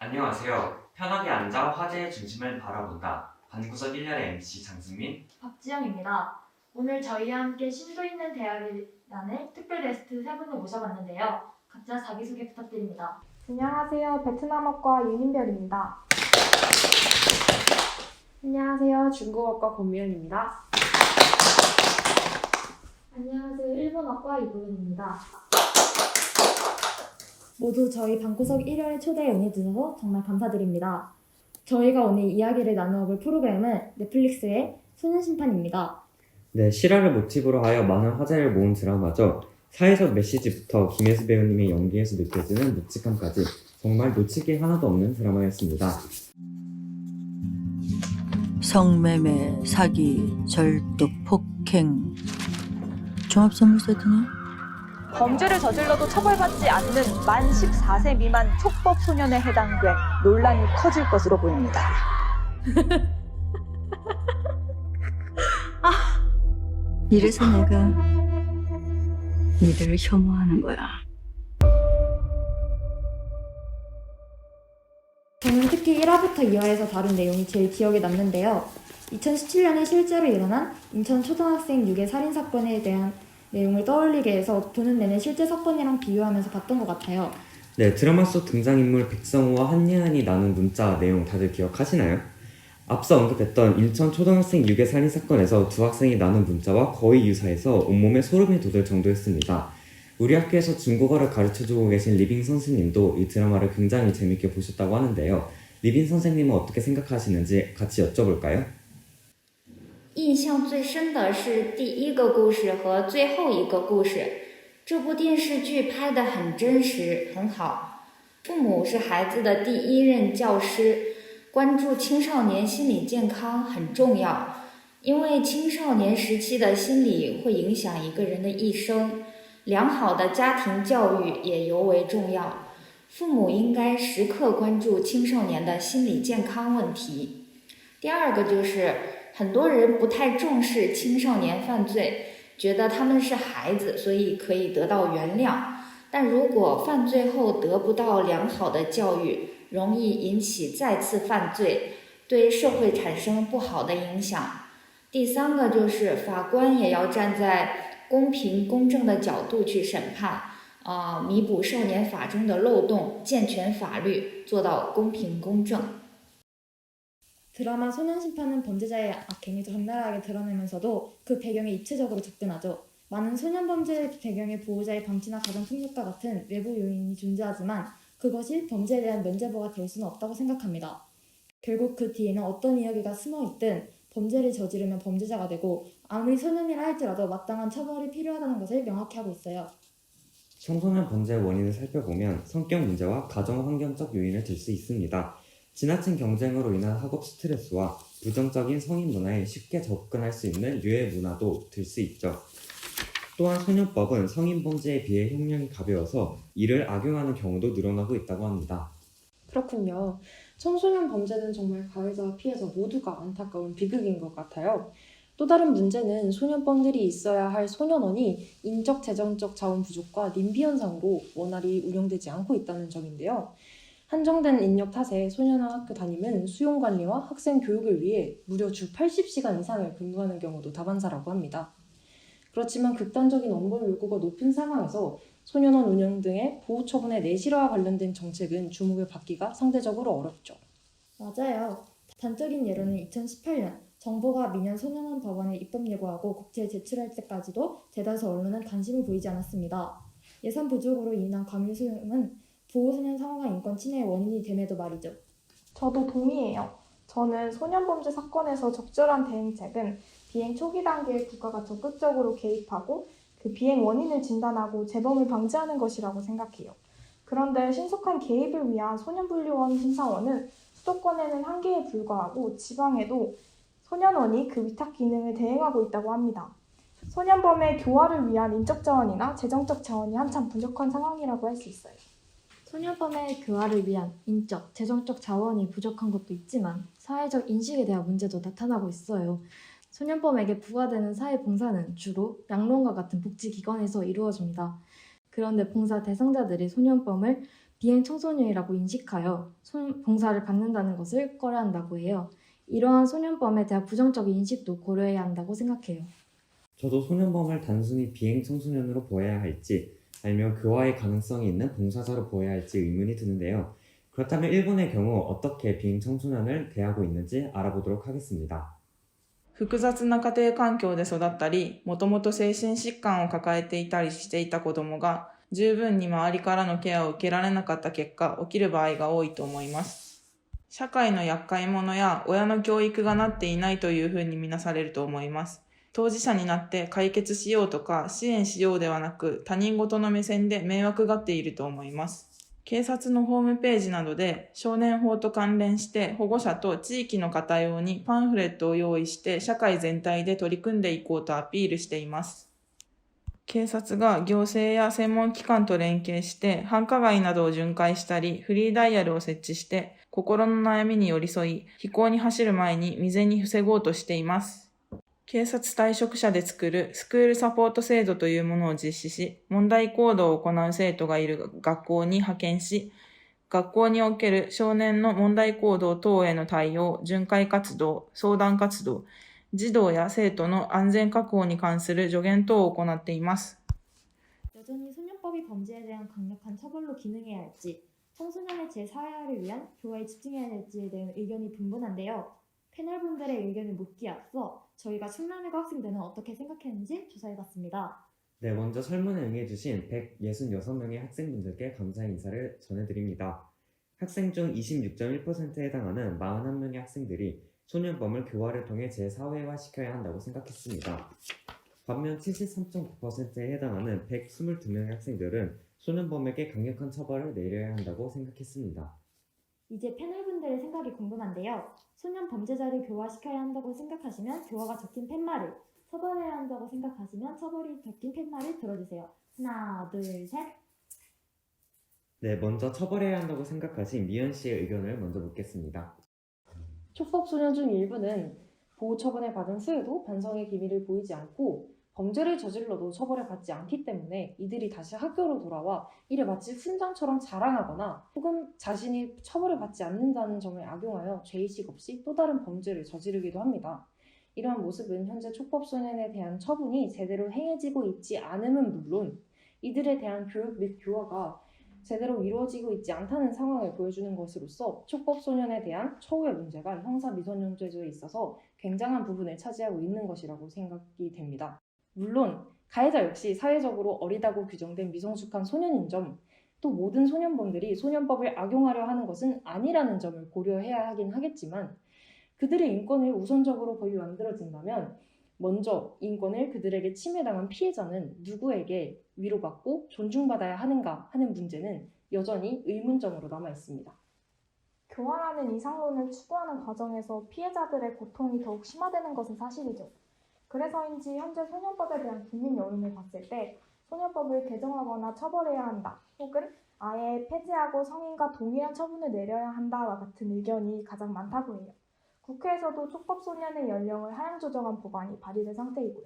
안녕하세요. 편하게 앉아 화제의 중심을 바라본다. 반구석 1년의 MC 장승민. 박지영입니다. 오늘 저희와 함께 심도 있는 대화를 나눌 특별 게스트 세 분을 모셔봤는데요. 각자 자기소개 부탁드립니다. 안녕하세요. 베트남어과 윤인별입니다. 안녕하세요. 중국어과 권미연입니다. 안녕하세요. 일본어과 이보은입니다. 모두 저희 방구석 1회에 초대에 응해주셔서 정말 감사드립니다. 저희가 오늘 이야기를 나누어 볼 프로그램은 넷플릭스의 소년심판입니다. 네, 실화를 모티브로 하여 많은 화제를 모은 드라마죠. 사회적 메시지부터 김혜수 배우님의 연기에서 느껴지는 묵직함까지 정말 놓치기 하나도 없는 드라마였습니다. 성매매, 사기, 절도, 폭행. 종합선물 세트네? 범죄를 저질러도 처벌받지 않는 만 14세 미만 촉법 소년에 해당돼 논란이 커질 것으로 보입니다. 이래서 내가 니들을 혐오하는 거야. 저는 특히 1화부터 2화에서 다룬 내용이 제일 기억에 남는데요. 2017년에 실제로 일어난 인천 초등학생 유괴 살인사건에 대한 내용을 떠올리게 해서 보는 내내 실제 사건이랑 비교하면서 봤던 것 같아요. 네, 드라마 속 등장인물 백성우와 한예은이 나눈 문자 내용 다들 기억하시나요? 앞서 언급했던 인천 초등학생 유괴 살인 사건에서 두 학생이 나눈 문자와 거의 유사해서 온몸에 소름이 돋을 정도였습니다. 우리 학교에서 중국어를 가르쳐주고 계신 리빙 선생님도 이 드라마를 굉장히 재밌게 보셨다고 하는데요. 리빙 선생님은 어떻게 생각하시는지 같이 여쭤볼까요? 印象最深的是第一个故事和最后一个故事，这部电视剧拍得很真实，很好。父母是孩子的第一任教师，关注青少年心理健康很重要，因为青少年时期的心理会影响一个人的一生。良好的家庭教育也尤为重要，父母应该时刻关注青少年的心理健康问题。第二个就是很多人不太重视青少年犯罪，觉得他们是孩子，所以可以得到原谅。但如果犯罪后得不到良好的教育，容易引起再次犯罪，对社会产生不好的影响。第三个就是法官也要站在公平公正的角度去审判，弥补少年法中的漏洞，健全法律，做到公平公正。 드라마 소년심판은 범죄자의 악행을 적나라하게 드러내면서도 그 배경에 입체적으로 접근하죠. 많은 소년범죄의 배경에 보호자의 방치나 가정폭력과 같은 외부 요인이 존재하지만 그것이 범죄에 대한 면죄부가 될 수는 없다고 생각합니다. 결국 그 뒤에는 어떤 이야기가 숨어있든 범죄를 저지르면 범죄자가 되고 아무리 소년이라 할지라도 마땅한 처벌이 필요하다는 것을 명확히 하고 있어요. 청소년 범죄의 원인을 살펴보면 성격 문제와 가정 환경적 요인을 들 수 있습니다. 지나친 경쟁으로 인한 학업 스트레스와 부정적인 성인 문화에 쉽게 접근할 수 있는 유해 문화도 들 수 있죠. 또한 소년법은 성인 범죄에 비해 형량이 가벼워서 이를 악용하는 경우도 늘어나고 있다고 합니다. 그렇군요. 청소년 범죄는 정말 가해자와 피해자 모두가 안타까운 비극인 것 같아요. 또 다른 문제는 소년범들이 있어야 할 소년원이 인적 재정적 자원 부족과 님비 현상으로 원활히 운영되지 않고 있다는 점인데요. 한정된 인력 탓에 소년원 학교 담임은 수용 관리와 학생 교육을 위해 무려 주 80시간 이상을 근무하는 경우도 다반사라고 합니다. 그렇지만 극단적인 원본 요구가 높은 상황에서 소년원 운영 등의 보호 처분의 내실화와 관련된 정책은 주목을 받기가 상대적으로 어렵죠. 맞아요. 단적인 예로는 2018년 정부가 미년 소년원 법안을 입법 예고하고 국회에 제출할 때까지도 대다수 언론은 관심을 보이지 않았습니다. 예산 부족으로 인한 과밀 수용은 보호소년 상호가 인권 침해의 원인이 됨에도 말이죠. 저도 동의해요. 저는 소년범죄 사건에서 적절한 대응책은 비행 초기 단계에 국가가 적극적으로 개입하고 그 비행 원인을 진단하고 재범을 방지하는 것이라고 생각해요. 그런데 신속한 개입을 위한 소년분리원 신상원은 수도권에는 한개에 불과하고 지방에도 소년원이 그 위탁 기능을 대행하고 있다고 합니다. 소년범의 교화를 위한 인적 자원이나 재정적 자원이 한참 부족한 상황이라고 할 수 있어요. 소년범의 교화를 위한 인적, 재정적 자원이 부족한 것도 있지만 사회적 인식에 대한 문제도 나타나고 있어요. 소년범에게 부과되는 사회봉사는 주로 양로원과 같은 복지기관에서 이루어집니다. 그런데 봉사 대상자들이 소년범을 비행 청소년이라고 인식하여 봉사를 받는다는 것을 꺼려한다고 해요. 이러한 소년범에 대한 부정적인 인식도 고려해야 한다고 생각해요. 저도 소년범을 단순히 비행 청소년으로 보아야 할지 아니면 그와의 가능성이 있는 봉사자로 보아야 할지 의문이 드는데요. 그렇다면 일본의 경우 어떻게 비행 청소년을 대하고 있는지 알아보도록 하겠습니다. 複雑な家庭環境で育ったり、もともと精神疾患を抱えていたりしていた子供が、十分に周りからのケアを受けられなかった結果、起きる場合が多いと思います。社会の厄介者や親の教育がなっていないというふうに見なされると思います。当事者になって解決しようとか支援しようではなく、他人事の目線で迷惑がっていると思います。警察のホームページなどで少年法と関連して保護者と地域の方用にパンフレットを用意して社会全体で取り組んでいこうとアピールしています。警察が行政や専門機関と連携して繁華街などを巡回したりフリーダイヤルを設置して心の悩みに寄り添い非行に走る前に未然に防ごうとしています。警察退職者で作るスクールサポート制度というものを実施し、問題行動を行う生徒がいる学校に派遣し、学校における少年の問題行動等への対応、巡回活動、相談活動、児童や生徒の安全確保に関する助言等を行っています。 여전히 소년법이 범죄에 대한 강력한 처벌로 기능해야 할지, 청소년의 재사회화를 위한 교화에 집중해야 할지에 대한 의견이 분분한데요. 패널분들의 의견을 묻기에 앞서 저희가 충남외고 학생들은 어떻게 생각했는지 조사해봤습니다. 네, 먼저 설문에 응해주신 166명의 학생분들께 감사의 인사를 전해드립니다. 학생 중 26.1%에 해당하는 41명의 학생들이 소년범을 교화를 통해 재사회화시켜야 한다고 생각했습니다. 반면 73.9%에 해당하는 122명의 학생들은 소년범에게 강력한 처벌을 내려야 한다고 생각했습니다. 이제 패널분들의 생각이 궁금한데요. 소년 범죄자를 교화시켜야 한다고 생각하시면 교화가 적힌 팻말을, 처벌해야 한다고 생각하시면 처벌이 적힌 팻말을 들어주세요. 하나, 둘, 셋. 네, 먼저 처벌해야 한다고 생각하신 미연 씨의 의견을 먼저 묻겠습니다. 촉법 소년 중 일부는 보호 처분을 받은 후에도 반성의 기미를 보이지 않고 범죄를 저질러도 처벌을 받지 않기 때문에 이들이 다시 학교로 돌아와 이를 마치 훈장처럼 자랑하거나 혹은 자신이 처벌을 받지 않는다는 점을 악용하여 죄의식 없이 또 다른 범죄를 저지르기도 합니다. 이러한 모습은 현재 촉법소년에 대한 처분이 제대로 행해지고 있지 않음은 물론 이들에 대한 교육 및 교화가 제대로 이루어지고 있지 않다는 상황을 보여주는 것으로서 촉법소년에 대한 처우의 문제가 형사미성년죄조에 있어서 굉장한 부분을 차지하고 있는 것이라고 생각이 됩니다. 물론 가해자 역시 사회적으로 어리다고 규정된 미성숙한 소년인 점, 또 모든 소년범들이 소년법을 악용하려 하는 것은 아니라는 점을 고려해야 하긴 하겠지만 그들의 인권을 우선적으로 법이 만들어진다면 먼저 인권을 그들에게 침해당한 피해자는 누구에게 위로받고 존중받아야 하는가 하는 문제는 여전히 의문점으로 남아있습니다. 교화라는 이상론을 추구하는 과정에서 피해자들의 고통이 더욱 심화되는 것은 사실이죠. 그래서인지 현재 소년법에 대한 국민 여론을 봤을 때 소년법을 개정하거나 처벌해야 한다, 혹은 아예 폐지하고 성인과 동일한 처분을 내려야 한다와 같은 의견이 가장 많다고 해요. 국회에서도 촉법소년의 연령을 하향 조정한 법안이 발의된 상태이고요.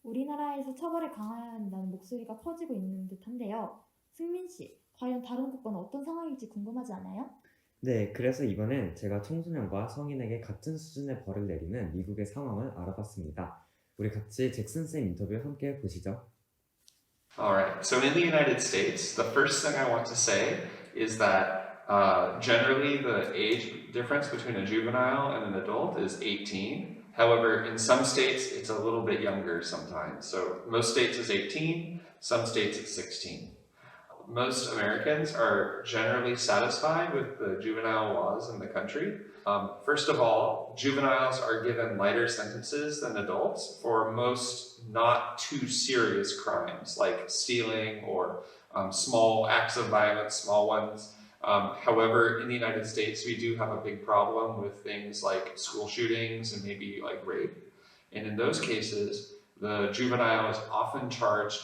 우리나라에서 처벌을 강화해야 한다는 목소리가 커지고 있는 듯한데요. 승민 씨, 과연 다른 국가는 어떤 상황일지 궁금하지 않아요? 네, 그래서 이번엔 제가 청소년과 성인에게 같은 수준의 벌을 내리는 미국의 상황을 알아봤습니다. 우리 같이 잭슨쌤 인터뷰 함께 보시죠. Alright, so in the United States, the first thing I want to say is that generally the age difference between a juvenile and an adult is 18. However, in some states, it's a little bit younger sometimes. So most states is 18, some states it's 16. Most Americans are generally satisfied with the juvenile laws in the country. First of all, juveniles are given lighter sentences than adults for most not too serious crimes like stealing or small acts of violence, small ones. However, in the United States, we do have a big problem with things like school shootings and maybe like rape. And in those cases, the juvenile is often charged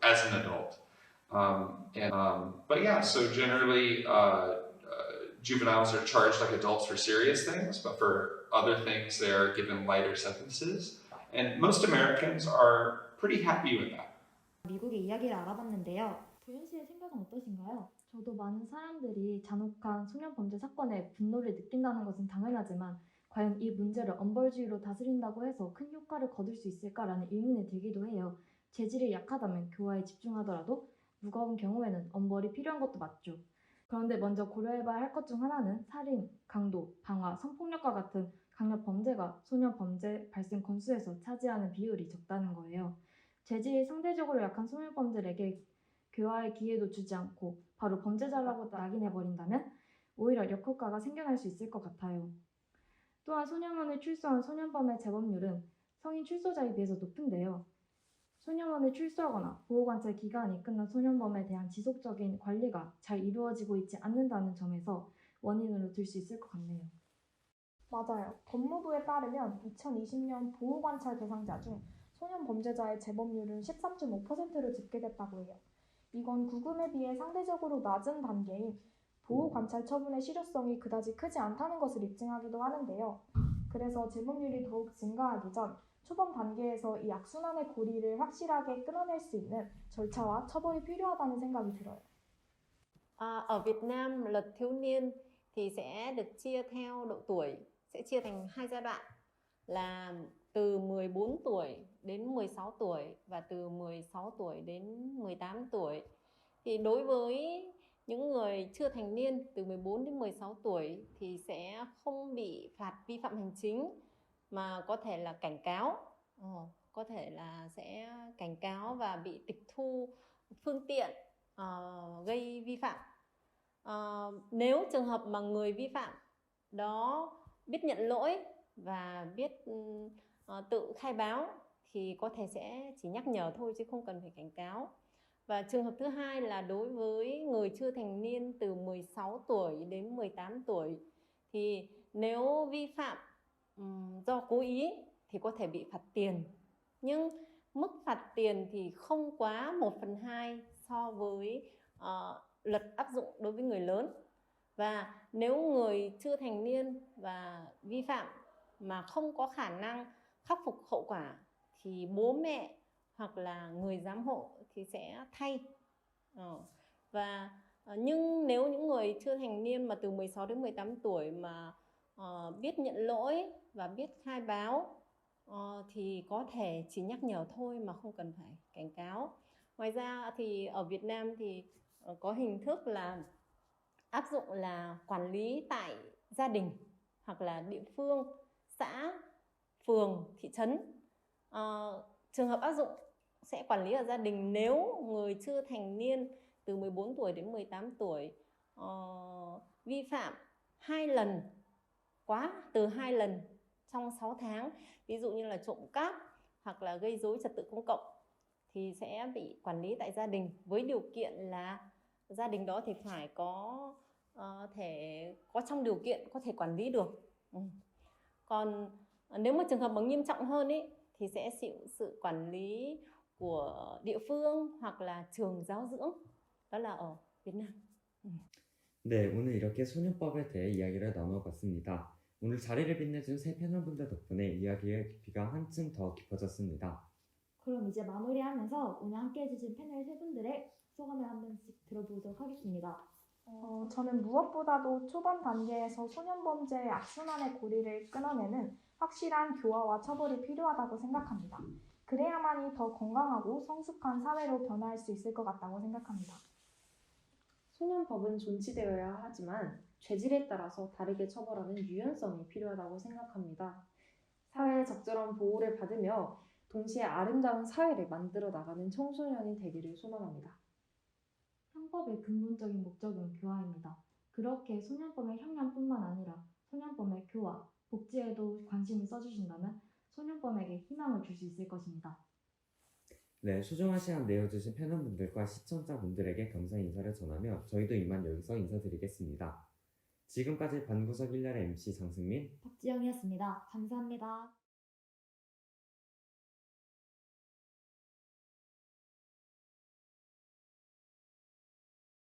as an adult. But yeah, so generally juveniles are charged like adults for serious things, but for other things they are given lighter sentences. And most Americans are pretty happy with that. 미국의 이야기를 알아봤는데요. 도현 씨의 생각은 어떠신가요? 저도 많은 사람들이 잔혹한 소년 범죄 사건에 분노를 느낀다는 것은 당연하지만 과연 이 문제를 엄벌주의로 다스린다고 해서 큰 효과를 거둘 수 있을까라는 의문이 들기도 해요. 죄질이 약하다면 교화에 집중하더라도 무거운 경우에는 엄벌이 필요한 것도 맞죠. 그런데 먼저 고려해봐야 할 것 중 하나는 살인, 강도, 방화, 성폭력과 같은 강력 범죄가 소년 범죄 발생 건수에서 차지하는 비율이 적다는 거예요. 죄질이 상대적으로 약한 소년범들에게 교화의 기회도 주지 않고 바로 범죄자라고 낙인해버린다면 오히려 역효과가 생겨날 수 있을 것 같아요. 또한 소년원을 출소한 소년범의 재범률은 성인 출소자에 비해서 높은데요. 소년원을 출소하거나 보호관찰 기간이 끝난 소년범에 대한 지속적인 관리가 잘 이루어지고 있지 않는다는 점에서 원인으로 들 수 있을 것 같네요. 맞아요. 법무부에 따르면 2020년 보호관찰 대상자 중 소년 범죄자의 재범률은 13.5%로 집계됐다고 해요. 이건 구금에 비해 상대적으로 낮은 단계인 보호관찰 처분의 실효성이 그다지 크지 않다는 것을 입증하기도 하는데요. 그래서 재범률이 더욱 증가하기 전 초범 단계에서 이 악순환의 고리를 확실하게 끊어낼 수 있는 절차와 처벌이 필요하다는 생각이 들어요. Ở Việt Nam luật thiếu niên thì sẽ được chia theo độ tuổi, sẽ chia thành hai giai đoạn là từ 14 tuổi đến 16 tuổi và từ 16 tuổi đến 18 tuổi. Thì đối với những người chưa thành niên từ 14 đến 16 tuổi thì sẽ không bị phạt vi phạm hành chính mà có thể là cảnh cáo, có thể là sẽ cảnh cáo và bị tịch thu phương tiện gây vi phạm. Nếu trường hợp mà người vi phạm đó biết nhận lỗi và biết tự khai báo thì có thể sẽ chỉ nhắc nhở thôi chứ không cần phải cảnh cáo. Và trường hợp thứ hai là đối với người chưa thành niên từ 16 tuổi đến 18 tuổi thì nếu vi phạm do cố ý thì có thể bị phạt tiền. Nhưng mức phạt tiền thì không quá 1/2 so với luật áp dụng đối với người lớn. Và nếu người chưa thành niên và vi phạm mà không có khả năng khắc phục hậu quả thì bố mẹ hoặc là người giám hộ thì sẽ thay. Nhưng nếu những người chưa thành niên mà từ 16 đến 18 tuổi mà biết nhận lỗi và biết khai báo thì có thể chỉ nhắc nhở thôi mà không cần phải cảnh cáo. Ngoài ra thì ở Việt Nam thì có hình thức là áp dụng là quản lý tại gia đình hoặc là địa phương, xã, phường, thị trấn. Trường hợp áp dụng sẽ quản lý ở gia đình nếu người chưa thành niên từ 14 tuổi đến 18 tuổi vi phạm 2 lần, từ 2 lần trong 6 tháng, ví dụ như là trộm cắp hoặc là gây rối trật tự công cộng thì sẽ bị quản lý tại gia đình với điều kiện là gia đình đó thì phải có trong điều kiện có thể quản lý được. Còn nếu mà trường hợp mà nghiêm trọng hơn thì sẽ chịu sự quản lý của địa phương hoặc là trường giáo dưỡng. đó là ở Việt Nam. 네, 오늘 이렇게 소년법에 대해 이야기를 나눠봤습니다. 오늘 자리를 빛내준 세 패널분들 덕분에 이야기의 깊이가 한층 더 깊어졌습니다. 그럼 이제 마무리하면서 오늘 함께 해주신 패널 세 분들의 소감을 한 번씩 들어보도록 하겠습니다. 저는 무엇보다도 초반 단계에서 소년범죄의 악순환의 고리를 끊어내는 확실한 교화와 처벌이 필요하다고 생각합니다. 그래야만이 더 건강하고 성숙한 사회로 변화할 수 있을 것 같다고 생각합니다. 소년법은 존치되어야 하지만 죄질에 따라서 다르게 처벌하는 유연성이 필요하다고 생각합니다. 사회의 적절한 보호를 받으며 동시에 아름다운 사회를 만들어 나가는 청소년이 되기를 소망합니다. 형법의 근본적인 목적은 교화입니다. 그렇게 소년범의 형량뿐만 아니라 소년범의 교화, 복지에도 관심을 써주신다면 소년범에게 희망을 줄 수 있을 것입니다. 네, 소중한 시간 내어주신 패널분들과 시청자분들에게 감사 인사를 전하며 저희도 이만 여기서 인사드리겠습니다. 지금까지 반구석 1년의 MC 장승민, 박지영이었습니다. 감사합니다.